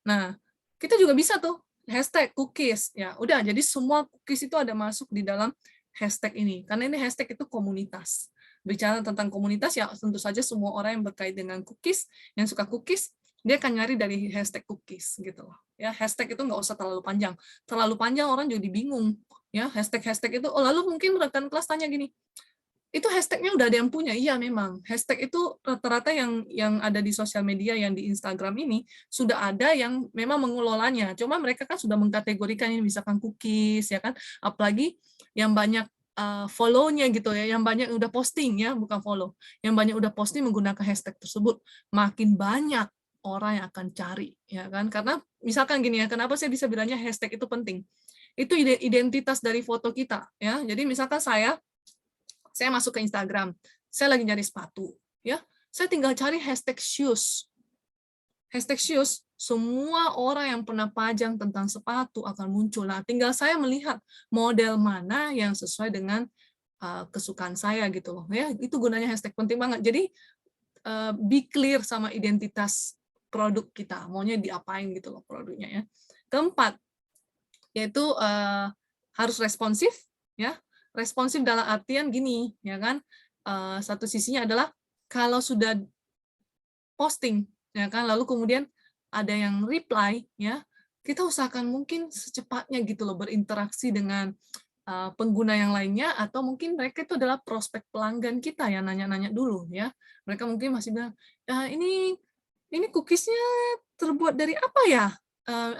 Nah, kita juga bisa tuh hashtag cookies ya. Udah, jadi semua cookies itu ada masuk di dalam hashtag ini. Karena ini hashtag itu komunitas. Bicara tentang komunitas ya tentu saja semua orang yang berkait dengan cookies, yang suka cookies, dia akan nyari dari hashtag cookies gitu loh. Ya, hashtag itu nggak usah terlalu panjang. Terlalu panjang orang jadi bingung. Ya, hashtag itu. Oh, lalu mungkin rekan kelas tanya gini, itu hashtagnya udah ada yang punya? Iya memang. Hashtag itu rata-rata yang ada di sosial media, yang di Instagram ini, sudah ada yang memang mengelolanya. Cuma mereka kan sudah mengkategorikan ini, misalkan cookies, ya kan? Apalagi yang banyak follow-nya gitu ya, yang banyak udah posting ya, bukan follow. Yang banyak udah posting menggunakan hashtag tersebut, makin banyak orang yang akan cari, ya kan? Karena misalkan gini ya, kenapa saya bisa bilangnya hashtag itu penting? Itu identitas dari foto kita, ya. Jadi misalkan saya masuk ke Instagram, saya lagi nyari sepatu, ya, saya tinggal cari hashtag shoes. Hashtag shoes, semua orang yang pernah pajang tentang sepatu akan muncul. Nah, tinggal saya melihat model mana yang sesuai dengan kesukaan saya gitu loh. Ya, itu gunanya hashtag penting banget. Jadi be clear sama identitas produk kita, maunya diapain gitu loh produknya ya. Keempat, yaitu harus responsif ya. Responsif dalam artian gini ya kan, satu sisinya adalah kalau sudah posting ya kan lalu kemudian ada yang reply ya, kita usahakan mungkin secepatnya gitu loh berinteraksi dengan pengguna yang lainnya, atau mungkin mereka itu adalah prospek pelanggan kita yang nanya-nanya dulu ya. Mereka mungkin masih bilang, ini cookiesnya terbuat dari apa ya?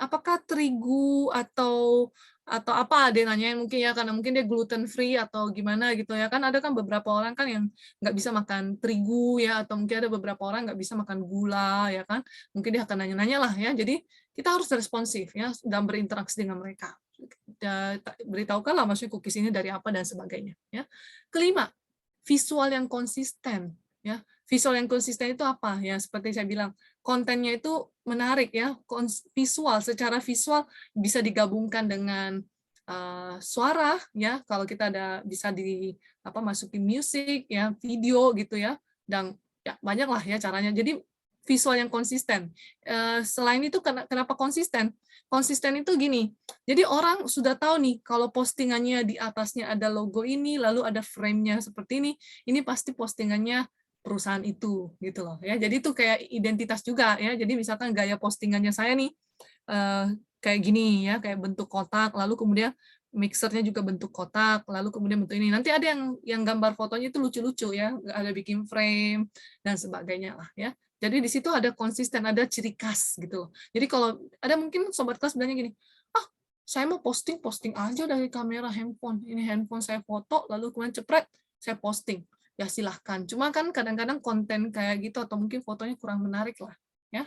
Apakah terigu atau apa, dia nanyain mungkin ya, karena mungkin dia gluten free atau gimana gitu ya kan. Ada kan beberapa orang kan yang nggak bisa makan terigu ya, atau mungkin ada beberapa orang nggak bisa makan gula ya kan, mungkin dia akan nanya-nanya lah ya. Jadi kita harus responsif ya dalam berinteraksi dengan mereka, beritahukanlah maksudnya cookies ini dari apa dan sebagainya ya. Kelima, visual yang konsisten ya. Visual yang konsisten itu apa ya, seperti saya bilang, kontennya itu menarik ya, visual, secara visual bisa digabungkan dengan suara ya, kalau kita bisa masukin musik ya, video gitu ya, dan ya banyak lah ya caranya. Jadi visual yang konsisten. Selain itu kenapa konsisten? Konsisten itu gini, jadi orang sudah tahu nih kalau postingannya di atasnya ada logo ini, lalu ada frame-nya seperti ini pasti postingannya perusahaan itu gitu loh ya. Jadi itu kayak identitas juga ya. Jadi misalkan gaya postingannya saya nih kayak gini ya, kayak bentuk kotak, lalu kemudian mixernya juga bentuk kotak, lalu kemudian bentuk ini. Nanti ada yang gambar fotonya itu lucu-lucu ya, ada bikin frame dan sebagainya lah ya. Jadi di situ ada konsisten, ada ciri khas gitu loh. Jadi kalau ada mungkin sobat kelas bilangnya gini, saya mau posting aja dari kamera handphone. Ini handphone saya foto, lalu kemudian cepret, saya posting. Ya silahkan. Cuma kan kadang-kadang konten kayak gitu atau mungkin fotonya kurang menarik lah. Ya.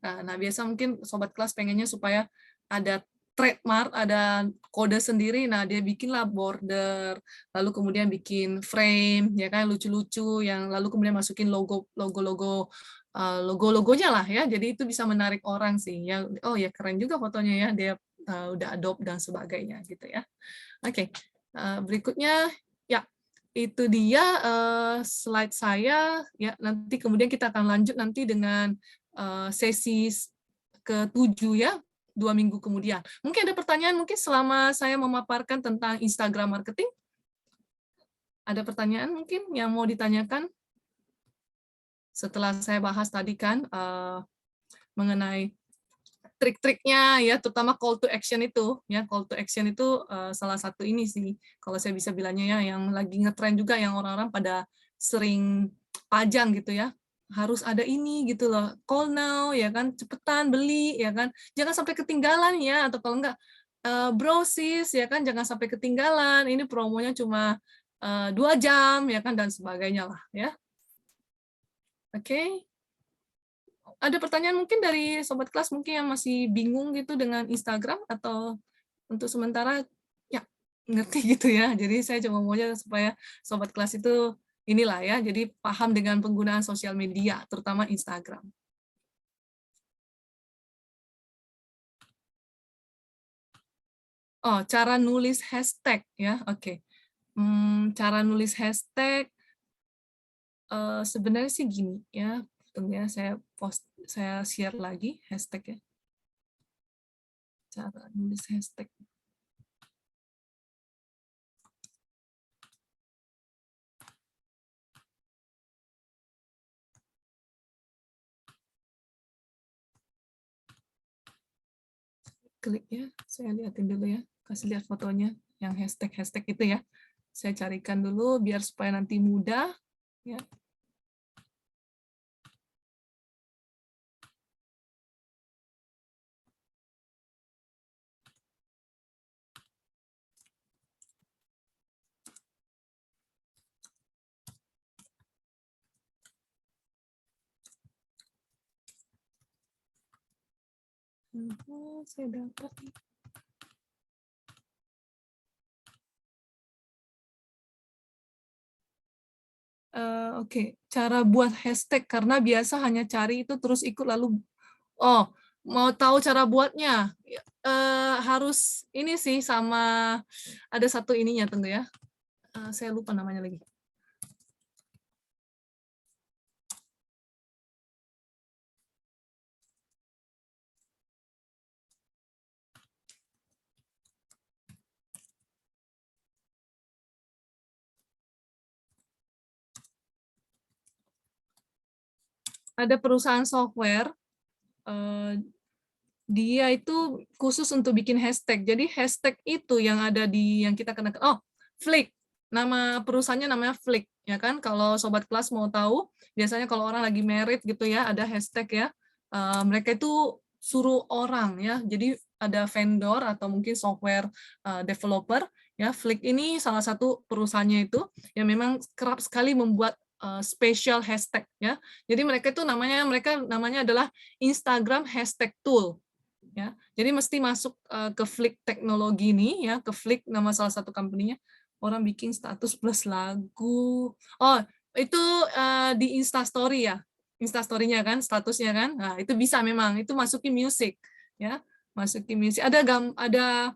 Nah biasa mungkin sobat kelas pengennya supaya ada trademark, ada kode sendiri. Nah dia bikinlah border, lalu kemudian bikin frame, ya kan lucu-lucu, yang lalu kemudian masukin logo-logonya lah ya. Jadi itu bisa menarik orang sih. Ya, oh ya keren juga fotonya ya. Dia udah adopt dan sebagainya gitu ya. Oke, berikutnya ya itu dia slide saya ya. Nanti kemudian kita akan lanjut nanti dengan sesi ke-7 ya, 2 minggu kemudian. Mungkin ada pertanyaan mungkin selama saya memaparkan tentang Instagram marketing. Ada pertanyaan mungkin yang mau ditanyakan setelah saya bahas tadi kan mengenai trik-triknya ya, terutama call to action itu ya, call to action itu salah satu ini sih kalau saya bisa bilangnya ya, yang lagi ngetren juga yang orang-orang pada sering pajang gitu ya, harus ada ini gitu loh, call now ya kan, cepetan beli ya kan, jangan sampai ketinggalan ya, atau kalau enggak bro sis ya kan, jangan sampai ketinggalan, ini promonya cuma 2 jam ya kan, dan sebagainya lah ya. Oke. Ada pertanyaan mungkin dari sobat kelas mungkin yang masih bingung gitu dengan Instagram, atau untuk sementara ya ngerti gitu ya. Jadi saya cuma maunya supaya sobat kelas itu inilah ya, jadi paham dengan penggunaan sosial media, terutama Instagram. Oh, cara nulis hashtag ya, oke. Cara nulis hashtag sebenarnya sih gini ya, tunggu ya, saya share lagi hashtag ya. Cara nulis hashtag. Klik ya, saya lihatin dulu ya, kasih lihat fotonya yang hashtag itu ya. Saya carikan dulu biar supaya nanti mudah ya. Saya dapat nih. Oke, cara buat hashtag karena biasa hanya cari itu terus ikut lalu mau tahu cara buatnya harus ini sih sama ada satu ininya, tunggu ya. Saya lupa namanya lagi. Ada perusahaan software dia itu khusus untuk bikin hashtag. Jadi hashtag itu yang ada di yang kita kenakan. Flick. Nama perusahaannya namanya Flick, ya kan? Kalau sobat kelas mau tahu, biasanya kalau orang lagi merit gitu ya, ada hashtag ya. Mereka itu suruh orang ya. Jadi ada vendor atau mungkin software developer ya. Flick ini salah satu perusahaannya itu yang memang kerap sekali membuat special hashtag ya. Jadi mereka namanya adalah Instagram hashtag tool. Ya, jadi mesti masuk ke Flick teknologi ini ya, ke Flick nama salah satu company-nya. Orang bikin status plus lagu. Itu di Instastory ya. Instastory-nya kan, statusnya kan. Nah, itu bisa memang, itu masukin music ya. Masukin music. Ada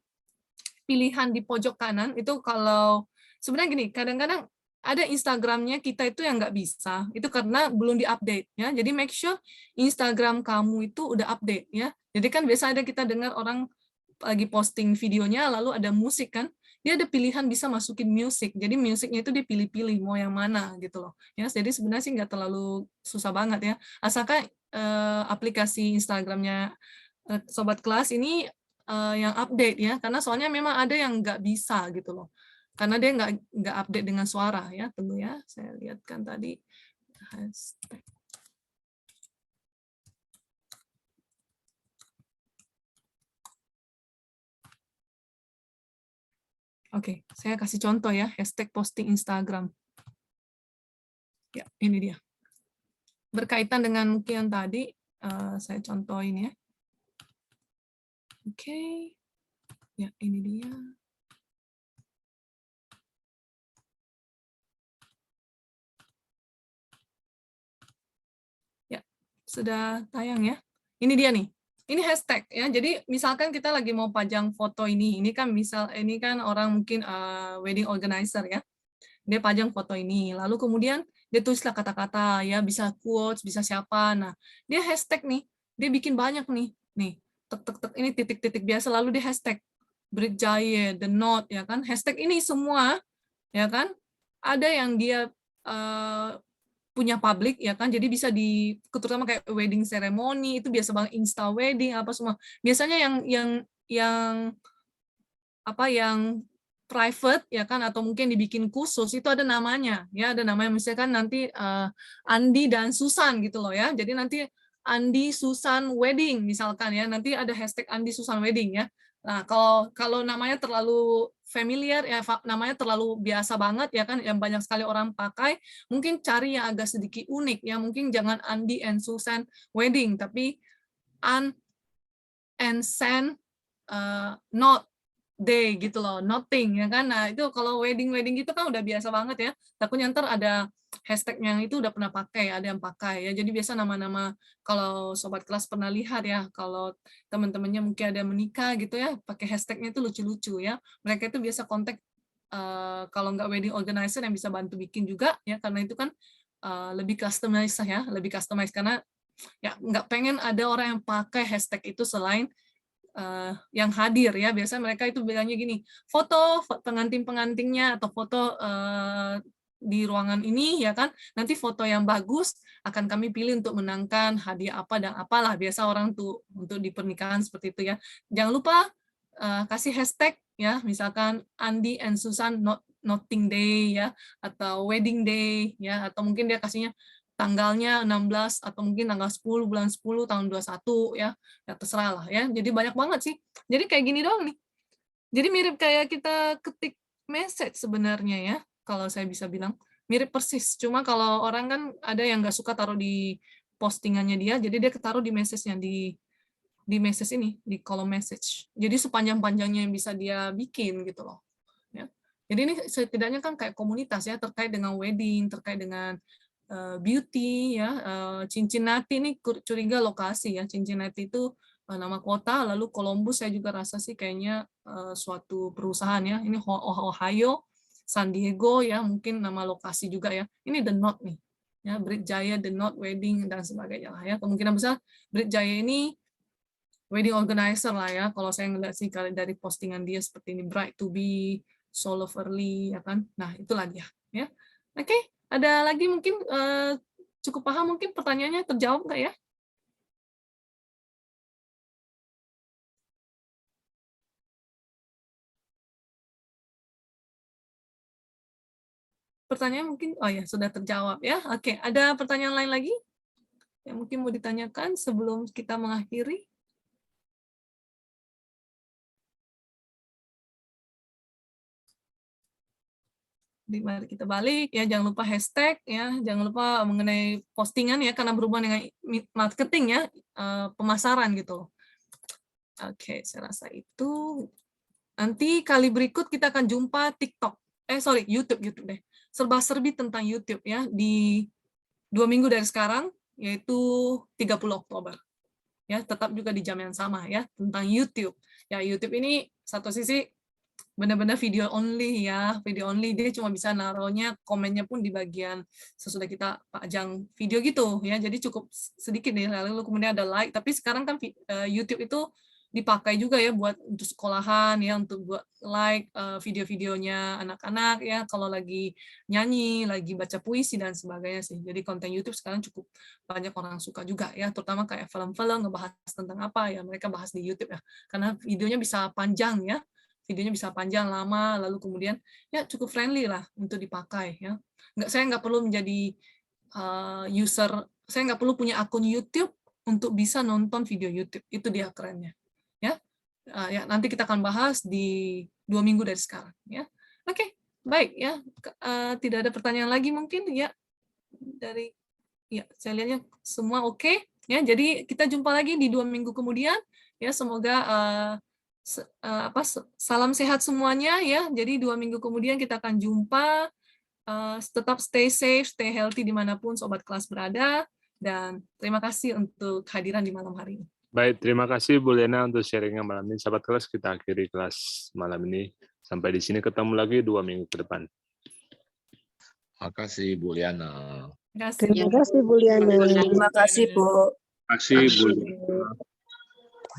pilihan di pojok kanan itu kalau sebenarnya gini, kadang-kadang ada Instagramnya kita itu yang nggak bisa, itu karena belum diupdate ya. Jadi make sure Instagram kamu itu udah update ya. Jadi kan biasa ada kita dengar orang lagi posting videonya lalu ada musik kan, dia ada pilihan bisa masukin musik. Jadi musiknya itu dipilih-pilih mau yang mana gitu loh. Ya, jadi sebenarnya sih nggak terlalu susah banget ya. Asalkan aplikasi Instagramnya sobat kelas ini yang update ya, karena soalnya memang ada yang nggak bisa gitu loh, karena dia nggak update dengan suara ya. Tunggu ya, saya lihatkan tadi hashtag. Oke, saya kasih contoh ya, hashtag posting Instagram. Ya, ini dia. Berkaitan dengan mungkin yang tadi, saya contohin ya. Oke, ya ini dia. Ya, sudah tayang ya. Ini dia nih. Ini hashtag ya. Jadi misalkan kita lagi mau pajang foto ini kan ini kan orang mungkin wedding organizer ya. Dia pajang foto ini, lalu kemudian dia tulislah kata-kata ya, bisa quotes, bisa siapa. Nah, dia hashtag nih. Dia bikin banyak nih. Nih, tek ini titik-titik biasa lalu dia hashtag Bridgeye, The Note ya kan. Hashtag ini semua ya kan. Ada yang dia punya publik ya kan, jadi bisa terutama kayak wedding ceremony itu biasa banget, insta wedding apa semua. Biasanya yang private ya kan, atau mungkin dibikin khusus itu ada namanya ya, ada namanya, misalkan nanti Andi dan Susan gitu loh ya. Jadi nanti Andi Susan wedding misalkan ya, nanti ada hashtag Andi Susan wedding ya. Nah, kalau namanya terlalu familiar ya, namanya terlalu biasa banget ya kan, yang banyak sekali orang pakai, mungkin cari yang agak sedikit unik ya, mungkin jangan Andi and Susan wedding, tapi An and San not day gitu loh, nothing ya kan. Nah, itu kalau wedding gitu kan udah biasa banget ya. Takutnya ntar ada hashtag yang itu udah pernah pakai, ada yang pakai ya. Jadi biasa nama-nama, kalau sobat kelas pernah lihat ya, kalau teman-temannya mungkin ada yang menikah gitu ya, pakai hashtagnya itu lucu-lucu ya. Mereka itu biasa kontak kalau nggak wedding organizer yang bisa bantu bikin juga ya, karena itu kan lebih customized ya, lebih customized karena ya nggak pengen ada orang yang pakai hashtag itu selain yang hadir ya. Biasanya mereka itu bilangnya gini, foto pengantin-pengantinnya atau foto di ruangan ini ya kan, nanti foto yang bagus akan kami pilih untuk menangkan hadiah apa dan apalah, biasa orang tuh untuk di pernikahan seperti itu ya. Jangan lupa kasih hashtag ya, misalkan Andi and Susan nothing day ya, atau wedding day ya, atau mungkin dia kasihnya tanggalnya 16 atau mungkin tanggal 10 bulan 10 tahun 21 ya. Ya terserah lah ya. Jadi banyak banget sih. Jadi kayak gini doang nih. Jadi mirip kayak kita ketik message sebenarnya ya. Kalau saya bisa bilang mirip persis. Cuma kalau orang kan ada yang nggak suka taruh di postingannya dia, jadi dia ketaruh di message-nya, di message ini, di kolom message. Jadi sepanjang-panjangnya yang bisa dia bikin gitu loh. Ya. Jadi ini setidaknya kan kayak komunitas ya, terkait dengan wedding, terkait dengan beauty ya, Cincinnati ini curiga lokasi ya. Cincinnati itu nama kota, lalu Columbus saya juga rasa sih kayaknya suatu perusahaan ya. Ini Ohio, San Diego ya, mungkin nama lokasi juga ya. Ini The Knot nih. Ya, Brit Jaya, The Knot Wedding dan sebagainya lah ya. Kemungkinan besar Brit Jaya ini wedding organizer lah ya. Kalau saya ngeliat sih dari postingan dia seperti ini, Bride to be, Soul of Early ya kan. Nah, itulah dia ya. Oke. Ada lagi mungkin cukup paham, mungkin pertanyaannya terjawab nggak ya? Pertanyaan mungkin, oh ya sudah terjawab ya. Oke, ada pertanyaan lain lagi yang mungkin mau ditanyakan sebelum kita mengakhiri? Mari kita balik ya, jangan lupa hashtag ya, jangan lupa mengenai postingan ya, karena berhubungan dengan marketing ya, pemasaran gitu. Oke, saya rasa itu. Nanti kali berikut kita akan jumpa TikTok, YouTube deh. Serba-serbi tentang YouTube ya, di 2 minggu dari sekarang, yaitu 30 Oktober. Ya, tetap juga di jam yang sama ya, tentang YouTube. Ya, YouTube ini satu sisi benar-benar video only ya, video only, dia cuma bisa naruhnya komennya pun di bagian sesudah kita pajang video gitu ya, jadi cukup sedikit nih, lalu kemudian ada like. Tapi sekarang kan YouTube itu dipakai juga ya buat untuk sekolahan ya, untuk buat like video-videonya anak-anak ya, kalau lagi nyanyi, lagi baca puisi dan sebagainya sih. Jadi konten YouTube sekarang cukup banyak orang suka juga ya, terutama kayak film-film ngebahas tentang apa ya, mereka bahas di YouTube ya, karena videonya bisa panjang ya, videonya bisa panjang lama, lalu kemudian ya cukup friendly lah untuk dipakai ya. Saya nggak perlu menjadi user, saya nggak perlu punya akun YouTube untuk bisa nonton video YouTube, itu dia kerennya ya. Ya nanti kita akan bahas di 2 minggu dari sekarang ya. Oke, baik ya. Tidak ada pertanyaan lagi mungkin ya dari ya, saya lihatnya semua oke ya. Jadi kita jumpa lagi di 2 minggu kemudian ya. Semoga salam sehat semuanya ya. Jadi 2 minggu kemudian kita akan jumpa. Tetap stay safe, stay healthy dimanapun sobat kelas berada. Dan terima kasih untuk kehadiran di malam hari ini. Baik, terima kasih Bu Lena untuk sharingnya malam ini. Sahabat kelas, kita akhiri kelas malam ini. Sampai di sini ketemu lagi 2 minggu ke depan. Terima kasih Bu Liana. Terima kasih Bu Liana. Terima kasih Bu. Terima kasih Bu Liana.